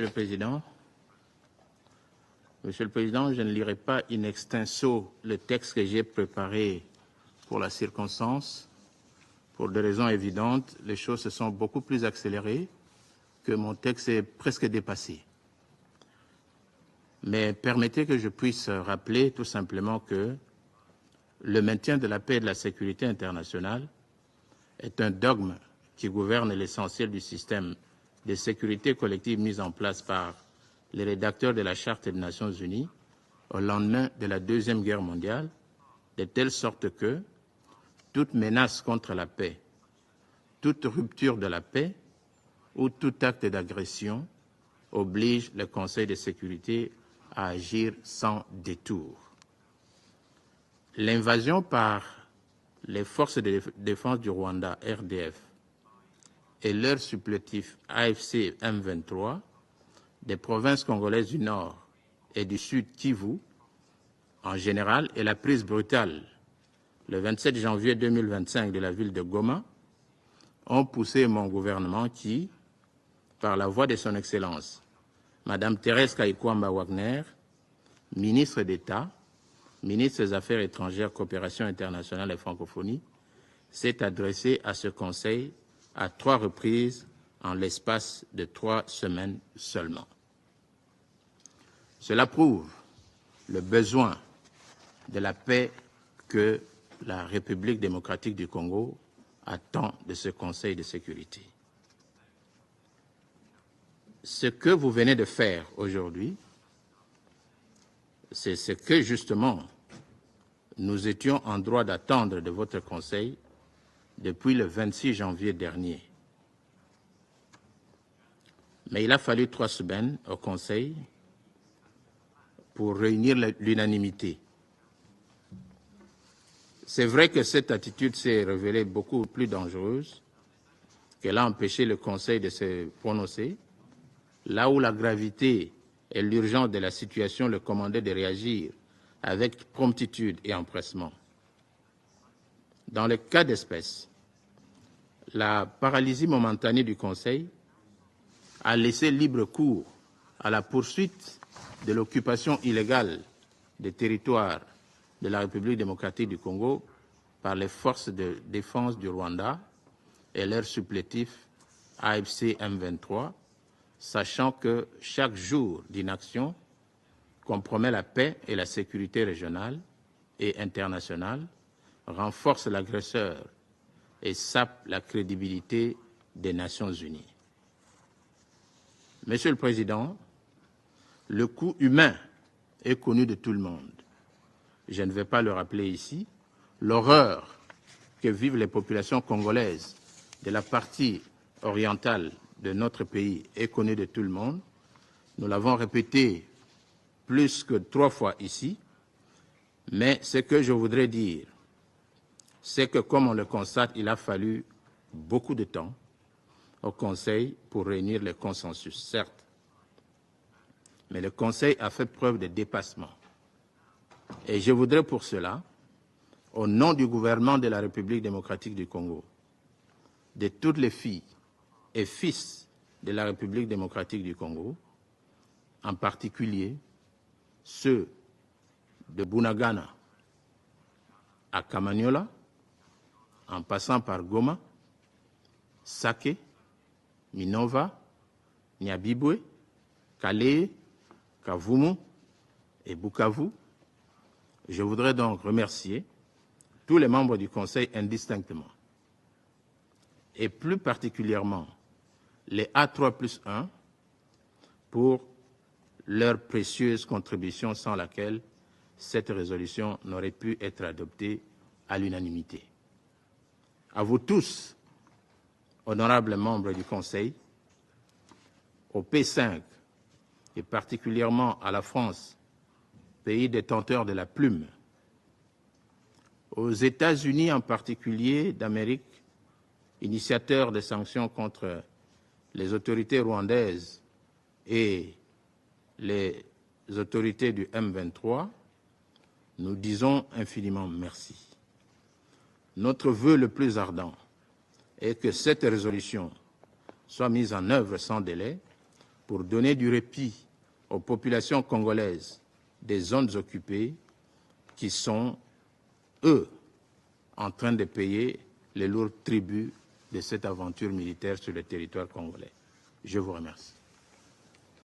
Monsieur le Président, je ne lirai pas in extenso le texte que j'ai préparé pour la circonstance. Pour des raisons évidentes, les choses se sont beaucoup plus accélérées, que mon texte est presque dépassé. Mais permettez que je puisse rappeler tout simplement que le maintien de la paix et de la sécurité internationale est un dogme qui gouverne l'essentiel du système de sécurité collective mis en place par les rédacteurs de la Charte des Nations Unies au lendemain de la Deuxième Guerre mondiale, de telle sorte que toute menace contre la paix, toute rupture de la paix ou tout acte d'agression oblige le Conseil de sécurité à agir sans détour. L'invasion par les forces de défense du Rwanda, RDF, et leur supplétif AFC M23, des provinces congolaises du Nord et du Sud Kivu, en général, et la prise brutale, le 27 janvier 2025, de la ville de Goma, ont poussé mon gouvernement qui, par la voix de son Excellence, Madame Thérèse Kayikwamba Wagner, ministre d'État, ministre des Affaires étrangères, coopération internationale et francophonie, s'est adressé à ce Conseil à 3 reprises en l'espace de 3 semaines seulement. Cela prouve le besoin de la paix que la République démocratique du Congo attend de ce Conseil de sécurité. Ce que vous venez de faire aujourd'hui, c'est ce que justement nous étions en droit d'attendre de votre Conseil depuis le 26 janvier dernier. Mais il a fallu 3 semaines au Conseil pour réunir l'unanimité. C'est vrai que cette attitude s'est révélée beaucoup plus dangereuse, qu'elle a empêché le Conseil de se prononcer, là où la gravité et l'urgence de la situation le commandaient de réagir avec promptitude et empressement. Dans le cas d'espèce, la paralysie momentanée du Conseil a laissé libre cours à la poursuite de l'occupation illégale des territoires de la République démocratique du Congo par les forces de défense du Rwanda et leur supplétif AFC M23, sachant que chaque jour d'inaction compromet la paix et la sécurité régionale et internationale, renforce l'agresseur et sape la crédibilité des Nations Unies. Monsieur le Président, le coût humain est connu de tout le monde. Je ne vais pas le rappeler ici. L'horreur que vivent les populations congolaises de la partie orientale de notre pays est connue de tout le monde. Nous l'avons répété plus que 3 fois ici. Mais ce que je voudrais dire, c'est que, comme on le constate, il a fallu beaucoup de temps au Conseil pour réunir le consensus, certes. Mais le Conseil a fait preuve de dépassement. Et je voudrais pour cela, au nom du gouvernement de la République démocratique du Congo, de toutes les filles et fils de la République démocratique du Congo, en particulier ceux de Bunagana à Kamanyola, en passant par Goma, Sake, Minova, Nyabibwe, Kale, Kavumu et Bukavu. Je voudrais donc remercier tous les membres du Conseil indistinctement, et plus particulièrement les A3+1 pour leur précieuse contribution sans laquelle cette résolution n'aurait pu être adoptée à l'unanimité. À vous tous, honorables membres du Conseil, au P5 et particulièrement à la France, pays détenteur de la plume, aux États-Unis en particulier d'Amérique, initiateurs des sanctions contre les autorités rwandaises et les autorités du M23, nous disons infiniment merci. Notre vœu le plus ardent est que cette résolution soit mise en œuvre sans délai pour donner du répit aux populations congolaises des zones occupées qui sont, eux, en train de payer les lourds tributs de cette aventure militaire sur le territoire congolais. Je vous remercie.